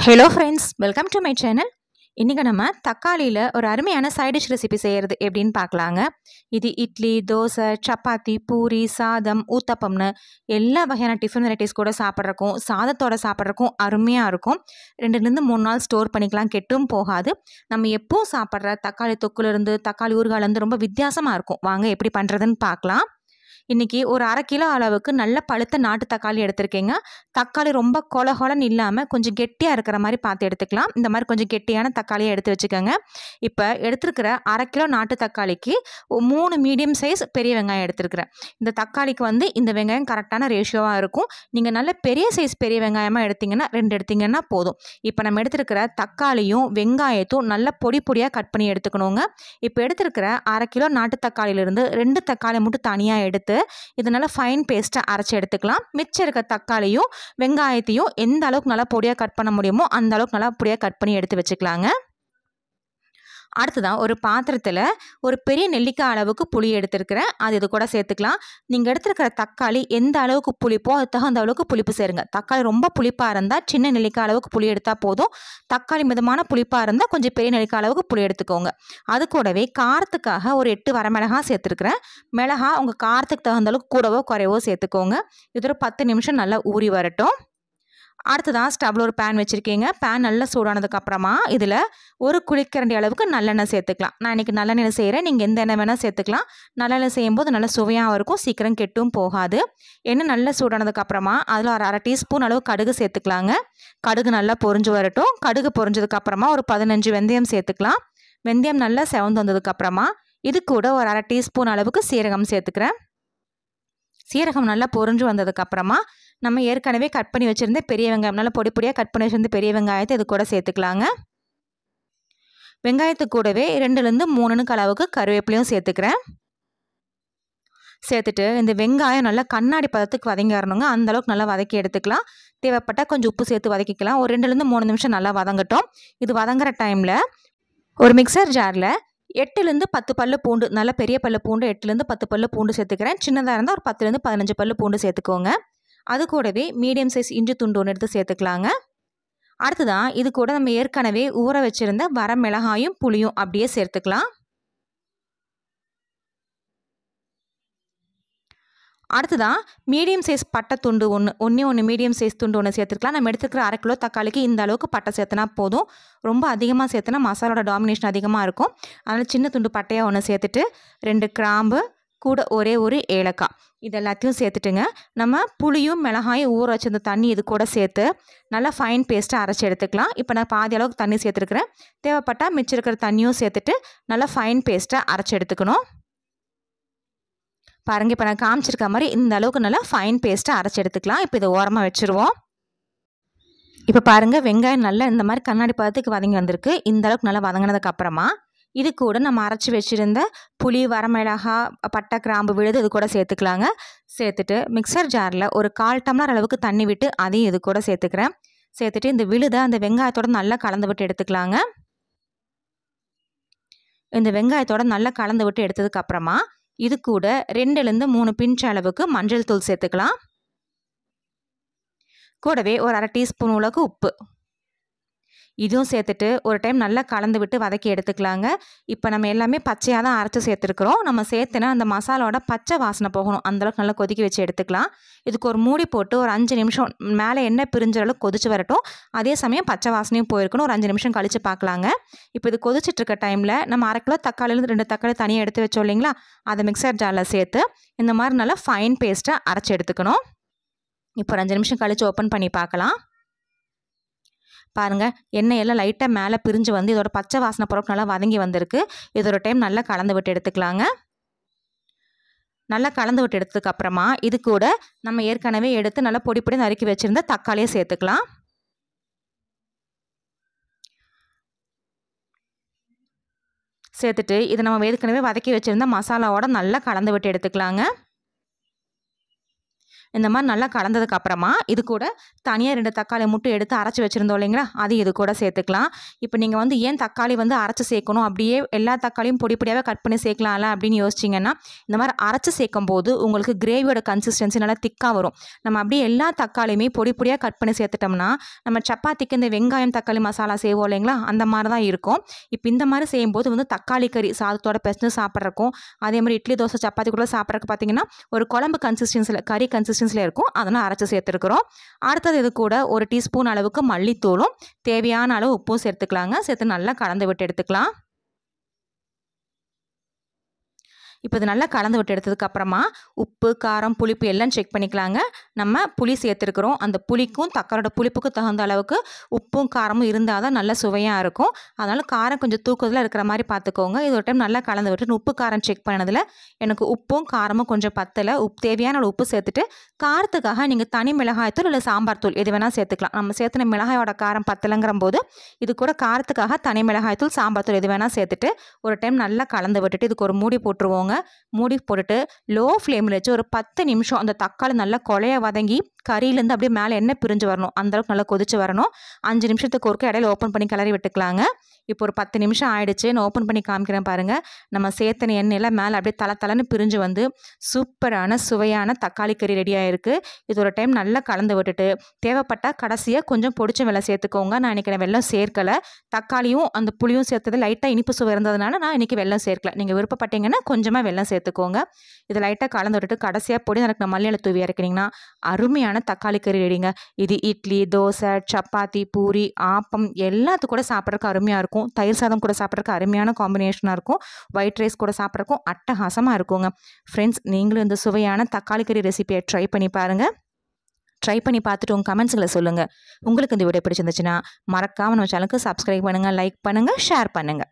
Hello friends, welcome to my channel. இன்றைக்கி நம்ம தக்காளியில் ஒரு அருமையான சைட் டிஷ் ரெசிபி செய்கிறது எப்படின்னு பார்க்கலாங்க. இது இட்லி, தோசை, சப்பாத்தி, பூரி, சாதம், ஊத்தப்பம்னு எல்லா வகையான டிஃபன் வெரைட்டிஸ் கூட சாப்பிட்றக்கும் சாதத்தோட சாப்பிட்றக்கும் அருமையாக இருக்கும். 2-3 நாள் ஸ்டோர் பண்ணிக்கலாம், கெட்டும் போகாது. நம்ம எப்பவும் சாப்பிட்ற தக்காளி தொக்குலேருந்து தக்காளி ஊறுகாலேருந்து ரொம்ப வித்தியாசமாக இருக்கும். வாங்க எப்படி பண்ணுறதுன்னு பார்க்கலாம். இன்றைக்கி ஒரு 1/2 கிலோ அளவுக்கு நல்ல பழுத்த நாட்டு தக்காளி எடுத்திருக்கேங்க. தக்காளி ரொம்ப கொலன்னு இல்லாமல் கொஞ்சம் கெட்டியாக இருக்கிற மாதிரி பார்த்து எடுத்துக்கலாம். இந்த மாதிரி கொஞ்சம் கெட்டியான தக்காளியை எடுத்து வச்சுக்கோங்க. இப்போ எடுத்துருக்கிற 1/2 கிலோ நாட்டு தக்காளிக்கு 3 மீடியம் சைஸ் பெரிய வெங்காயம் எடுத்துருக்கிறேன். இந்த தக்காளிக்கு இந்த வெங்காயம் கரெக்டான ரேஷியோவாக இருக்கும். நீங்கள் நல்ல பெரிய சைஸ் பெரிய வெங்காயமாக எடுத்திங்கன்னா 2 எடுத்திங்கன்னா போதும். இப்போ நம்ம எடுத்துருக்கிற தக்காளியும் வெங்காயத்தும் நல்ல பொடியாக கட் பண்ணி எடுத்துக்கணுங்க. இப்போ எடுத்துருக்கிற 1/2 கிலோ நாட்டு தக்காளியிலிருந்து 2 தக்காளி மட்டும் தனியாக எடுத்து இதனால ஃபைன் பேஸ்ட்டாக அரைச்சி எடுத்துக்கலாம். மிச்சம் இருக்க தக்காளியும் வெங்காயத்தையும் எந்த அளவுக்கு நல்லா பொடியாக கட் பண்ண முடியுமோ அந்த அளவுக்கு நல்லா பொடியாக கட் பண்ணி எடுத்து வச்சுக்கலாங்க. அடுத்ததான் ஒரு பாத்திரத்தில் ஒரு பெரிய நெல்லிக்காய் அளவுக்கு புளி எடுத்துருக்கிறேன். அது இது கூட சேர்த்துக்கலாம். நீங்கள் எடுத்துருக்கிற தக்காளி எந்த அளவுக்கு புளிப்போ அது தகுந்த அளவுக்கு புளிப்பு சேருங்க. தக்காளி ரொம்ப புளிப்பாக இருந்தால் சின்ன நெல்லிக்காய் அளவுக்கு புளி எடுத்தால் போதும். தக்காளி மிதமான புளிப்பாக இருந்தால் கொஞ்சம் பெரிய நெல்லிக்காய் அளவுக்கு புளி எடுத்துக்கோங்க. அது கூடவே காரத்துக்காக ஒரு 8 வரமிளகாய் சேர்த்துருக்குறேன். மிளகாய் உங்கள் காரத்துக்கு தகுந்த அளவுக்கு கூடவோ குறைவோ சேர்த்துக்கோங்க. இது ஒரு 10 நிமிஷம் நல்லா ஊறி வரட்டும். அடுத்ததான் ஸ்டவ்வில் ஒரு பேன் வச்சுருக்கீங்க. பேன் நல்லா சூடானதுக்கப்புறமா இதில் ஒரு குழிக்கரண்டி அளவுக்கு நல்லெண்ணெய் சேர்த்துக்கலாம். நான் இன்றைக்கி நல்லெண்ணெய் செய்கிறேன். நீங்கள் எந்த எண்ணெய் வேணால் சேர்த்துக்கலாம். நல்லெண்ணெய் செய்யும்போது நல்லா சுவையாகவும் இருக்கும், சீக்கிரம் கெட்டும் போகாது. எண்ணெய் நல்லா சூடானதுக்கப்புறமா அதில் ஒரு 1/2 டீஸ்பூன் அளவு கடுகு சேர்த்துக்கலாங்க. கடுகு நல்லா பொரிஞ்சு வரட்டும். கடுகு பொரிஞ்சதுக்கப்புறமா ஒரு 15 வெந்தயம் சேர்த்துக்கலாம். வெந்தயம் நல்லா செவந்து வந்ததுக்கப்புறமா இது கூட ஒரு 1/2 டீஸ்பூன் அளவுக்கு சீரகம் சேர்த்துக்கிறேன். சீரகம் நல்லா பொரிஞ்சு வந்ததுக்கப்புறமா நம்ம ஏற்கனவே கட் பண்ணி வச்சுருந்த பெரிய வெங்காயம் நல்லா பொடியாக கட் பண்ணி வச்சுருந்த பெரிய வெங்காயத்தை இது கூட சேர்த்துக்கலாங்க. வெங்காயத்துக்கு கூடவே 2-3 அளவுக்கு கருவேப்பிலையும் சேர்த்துக்கிறேன். சேர்த்துட்டு இந்த வெங்காயம் நல்லா கண்ணாடி பதத்துக்கு வதங்கி வரணுங்க. அந்தளவுக்கு நல்லா வதக்கி எடுத்துக்கலாம். தேவைப்பட்டால் கொஞ்சம் உப்பு சேர்த்து வதக்கிக்கலாம். ஒரு 2-3 நிமிஷம் நல்லா வதங்கட்டும். இது வதங்குற டைமில் ஒரு மிக்சர் ஜாரில் 8-10 பல்லு பூண்டு, நல்ல பெரிய பல்லு பூண்டு 8-10 பல்லு பூண்டு சேர்த்துக்கிறேன். சின்னதாக இருந்தால் ஒரு 10-15 பல்லு பூண்டு சேர்த்துக்கோங்க. அது கூடவே மீடியம் சைஸ் இஞ்சி துண்டு ஒன்று எடுத்து சேர்த்துக்கலாங்க. அடுத்ததான் இது கூட நம்ம ஏற்கனவே ஊற வச்சுருந்த வரமிளகாயும் புளியும் அப்படியே சேர்த்துக்கலாம். அடுத்ததான் மீடியம் சைஸ் பட்டை துண்டு ஒன்று மீடியம் சைஸ் துண்டு ஒன்று சேர்த்துக்கலாம். நம்ம எடுத்துக்கிற 1/2 கிலோ தக்காளிக்கு இந்த அளவுக்கு பட்டை சேர்த்துனா போதும். ரொம்ப அதிகமாக சேர்த்துனா மசாலோட டாமினேஷன் அதிகமாக இருக்கும். அதனால் சின்ன துண்டு பட்டையாக ஒன்று சேர்த்துட்டு 2 கிராம்பு கூட ஒரே ஒரு ஏலக்காய் இது எல்லாத்தையும் சேர்த்துட்டுங்க. நம்ம புளியும் மிளகாயும் ஊற வச்சிருந்த தண்ணி இது கூட சேர்த்து நல்லா ஃபைன் பேஸ்ட்டாக அரைச்சி எடுத்துக்கலாம். இப்போ நான் பாதி அளவுக்கு தண்ணி சேர்த்துருக்குறேன். தேவைப்பட்டால் மிச்சம் இருக்கிற தண்ணியும் சேர்த்துட்டு நல்லா ஃபைன் பேஸ்ட்டாக அரைச்சி எடுத்துக்கணும். பாருங்கள், இப்போ நான் காமிச்சிருக்க மாதிரி இந்த அளவுக்கு நல்லா ஃபைன் பேஸ்ட்டாக அரைச்சி எடுத்துக்கலாம். இப்போ இதை ஓரமாக வச்சுருவோம். இப்போ பாருங்கள், வெங்காயம் நல்லா இந்த மாதிரி கண்ணாடி பதத்துக்கு வதங்கி வந்திருக்கு. இந்த அளவுக்கு நல்லா வதங்கினதுக்கப்புறமா இது கூட நம்ம அரைச்சி வச்சுருந்த புளி, வரமிளகாய், பட்டை, கிராம்பு விழுது இது கூட சேர்த்துக்கலாங்க. சேர்த்துட்டு மிக்சர் ஜாரில் ஒரு 1/4 டம்ளர் அளவுக்கு தண்ணி விட்டு அதையும் இது கூட சேர்த்துக்கிறேன். சேர்த்துட்டு இந்த விழுதை அந்த வெங்காயத்தோட நல்லா கலந்து விட்டு எடுத்துக்கலாங்க. இந்த வெங்காயத்தோட நல்லா கலந்து விட்டு எடுத்ததுக்கப்புறமா இது கூட 2-3 பிஞ்ச் அளவுக்கு மஞ்சள் தூள் சேர்த்துக்கலாம். கூடவே ஒரு 1/2 டீஸ்பூன் அளவுக்கு உப்பு இதுவும் சேர்த்துட்டு ஒரு டைம் நல்லா கலந்து விட்டு வதக்கி எடுத்துக்கலாங்க. இப்போ நம்ம எல்லாமே பச்சையாக தான் அரைச்சி சேர்த்துருக்குறோம். நம்ம சேர்த்துனா அந்த மசாலாவோட பச்சை வாசனை போகணும். அந்தளவுக்கு நல்லா கொதிக்க வச்சு எடுத்துக்கலாம். இதுக்கு ஒரு மூடி போட்டு ஒரு 5 நிமிஷம் மேலே எண்ணெய் பிரிஞ்ச அளவுக்கு கொதிச்சு வரட்டும். அதே சமயம் பச்சை வாசனையும் போயிருக்கணும். ஒரு 5 நிமிஷம் கழித்து பார்க்கலாங்க. இப்போ இது கொதிச்சிட்ருக்க டைமில் நம்ம 1/2 கிலோ தக்காளிலேருந்து 2 தக்காளி தனியாக எடுத்து வச்சோம் இல்லைங்களா, அதை மிக்சர் ஜாரில் சேர்த்து இந்த மாதிரி நல்லா ஃபைன் பேஸ்ட்டாக அரைச்சி எடுத்துக்கணும். இப்போ ஒரு 5 நிமிஷம் கழித்து ஓப்பன் பண்ணி பார்க்கலாம். பாருங்கள், எண்ணெய் எல்லாம் லைட்டாக மேலே பிரிஞ்சு வந்து இதோட பச்சை வாசனை பொருட்கள் நல்லா வதங்கி வந்திருக்கு. இது ஒரு டைம் நல்லா கலந்து விட்டு எடுத்துக்கலாங்க. நல்லா கலந்து விட்டு எடுத்ததுக்கப்புறமா இது கூட நம்ம ஏற்கனவே எடுத்து நல்லா பொடி நறுக்கி வச்சுருந்த தக்காளியை சேர்த்துக்கலாம். சேர்த்துட்டு இதை நம்ம ஏற்கனவே வதக்கி வச்சுருந்த மசாலாவோட நல்லா கலந்து விட்டு எடுத்துக்கலாங்க. இந்த மாதிரி நல்லா கலந்ததுக்கப்புறமா இது கூட தனியாக 2 தக்காளி மட்டும் எடுத்து அரைச்சி வச்சுருந்தோம் இல்லைங்களா, அது இது கூட சேர்த்துக்கலாம். இப்போ நீங்கள் வந்து ஏன் தக்காளி வந்து அரைச்சி சேர்க்கணும், அப்படியே எல்லா தக்காளியும் பொடி பொடியாகவே கட் பண்ணி சேர்க்கலாம்ல அப்படின்னு யோசிச்சிங்கன்னா, இந்த மாதிரி அரைச்சி சேர்க்கும் போது உங்களுக்கு கிரேவியோட கன்சிஸ்டன்சி நல்லா திக்காக வரும். நம்ம அப்படியே எல்லா தக்காளியுமே பொடி பொடியாக கட் பண்ணி சேர்த்துட்டோம்னா நம்ம சப்பாத்திக்கு இந்த வெங்காயம் தக்காளி மசாலா செய்வோம் இல்லைங்களா, அந்த மாதிரி தான் இருக்கும். இப்போ இந்த மாதிரி செய்யும்போது வந்து தக்காளி கறி சாதத்தோட பெசஞ்சு சாப்பிட்றக்கும், அதே மாதிரி இட்லி தோசை சப்பாத்தி கூட சாப்பிட்றதுக்கு பார்த்தீங்கன்னா ஒரு குழம்பு கன்சிஸ்டன்சியில் கறி கன்சிஸ்டன்சியில் இருக்கும். அதனால் அரைச்சி சேர்த்துருக்குறோம். அடுத்தது இது கூட 1 டீஸ்பூன் அளவுக்கு மல்லித்தூளும் தேவையான அளவு உப்பும் சேர்த்துக்கலாங்க. சேர்த்து நல்லா கலந்து விட்டு எடுத்துக்கலாம். இப்போ இது நல்லா கலந்து விட்டு எடுத்ததுக்கப்புறமா உப்பு காரம் புளிப்பு எல்லாம் செக் பண்ணிக்கலாங்க. நம்ம புளி சேர்த்துருக்குறோம். அந்த புளிக்கும் தக்காளியோட புளிப்புக்கும் தகுந்த அளவுக்கு உப்பும் காரமும் இருந்தால் தான் நல்லா சுவையாக இருக்கும். அதனால் காரம் கொஞ்சம் தூக்கத்தில் இருக்கிற மாதிரி பார்த்துக்கோங்க. இது ஒரு டைம் நல்லா கலந்து விட்டு உப்பு காரம் செக் பண்ணதில் எனக்கு உப்பும் காரமும் கொஞ்சம் பத்தலை. தேவையான உப்பு சேர்த்துட்டு காரத்துக்காக நீங்கள் தனி மிளகாய்த்தூள் இல்லை சாம்பார் தூள் எது வேணால் சேர்த்துக்கலாம். நம்ம சேர்த்துன மிளகாயோட காரம் பத்தலைங்கிற போது இது கூட காரத்துக்காக தனி மிளகாய்த்தூள் சாம்பார் தூள் எது வேணால் சேர்த்துட்டு ஒரு டைம் நல்லா கலந்து விட்டுட்டு இதுக்கு ஒரு மூடி போட்டுருவோங்க. மூடி போட்டுட்டு லோ ஃப்ளேமில் வச்சு ஒரு 10 நிமிஷம் அந்த தக்காளி நல்லா கொலைய வதங்கி கறியிலேருந்து அப்படியே மேலே எண்ணெய் பிரிஞ்சு வரணும். அந்தளவுக்கு நல்லா கொதிச்சு வரணும். 5 நிமிஷத்துக்கு ஒருக்க இடையில ஓப்பன் பண்ணி கிளறி விட்டுக்கலாங்க. இப்போ ஒரு 10 நிமிஷம் ஆயிடுச்சு. நான் ஓப்பன் பண்ணி காமிக்கிறேன் பாருங்கள். நம்ம சேர்த்தன எண்ணெயெல்லாம் மேலே அப்படியே தலை பிரிஞ்சு வந்து சூப்பரான சுவையான தக்காளி கறி ரெடியாக இருக்குது. இது ஒரு டைம் நல்லா கலந்து விட்டுட்டு தேவைப்பட்டால் கடைசியாக கொஞ்சம் பொடிச்ச வெல்லம் சேர்த்துக்கோங்க. நான் இன்றைக்கி வெல்லம் சேர்க்கலை. தக்காளியும் அந்த புளியும் சேர்த்தது லைட்டாக இனிப்பு சுவை இருந்ததுனால நான் இன்றைக்கி வெல்லம் சேர்க்கலை. நீங்கள் விருப்பப்பட்டீங்கன்னா கொஞ்சமாக வெல்லம் சேர்த்துக்கோங்க. இது லைட்டாக கலந்து விட்டுட்டு கடைசியாக பொடி எனக்கு மல்லியில தூவி இறக்கினீங்கன்னா அருமையான தக்காளி கறி ரெடிங்க. இது இட்லி தோசை சப்பாத்தி பூரி ஆப்பம் எல்லாத்துக்கும் கூட சாப்பிட்றதுக்கு அருமையாக இருக்கும். தயிர் சாதம் கூட சாப்பிட்றதுக்கு அருமையான காம்பினேஷனாக இருக்கும். ஒயிட் ரைஸ் கூட சாப்பிட்றதுக்கும் அட்டகாசமாக இருக்குங்க. ஃப்ரெண்ட்ஸ், நீங்களும் இந்த சுவையான தக்காளி கறி ரெசிபியை ட்ரை பண்ணி பாருங்கள். ட்ரை பண்ணி பார்த்துட்டு உங்கள் கமெண்ட்ஸுகளை சொல்லுங்கள். உங்களுக்கு இந்த வீடியோ பிடிச்சிருந்துச்சுன்னா மறக்காமல் நம்ம சேனலுக்கு சப்ஸ்கிரைப் பண்ணுங்கள், லைக் பண்ணுங்கள், ஷேர் பண்ணுங்கள்.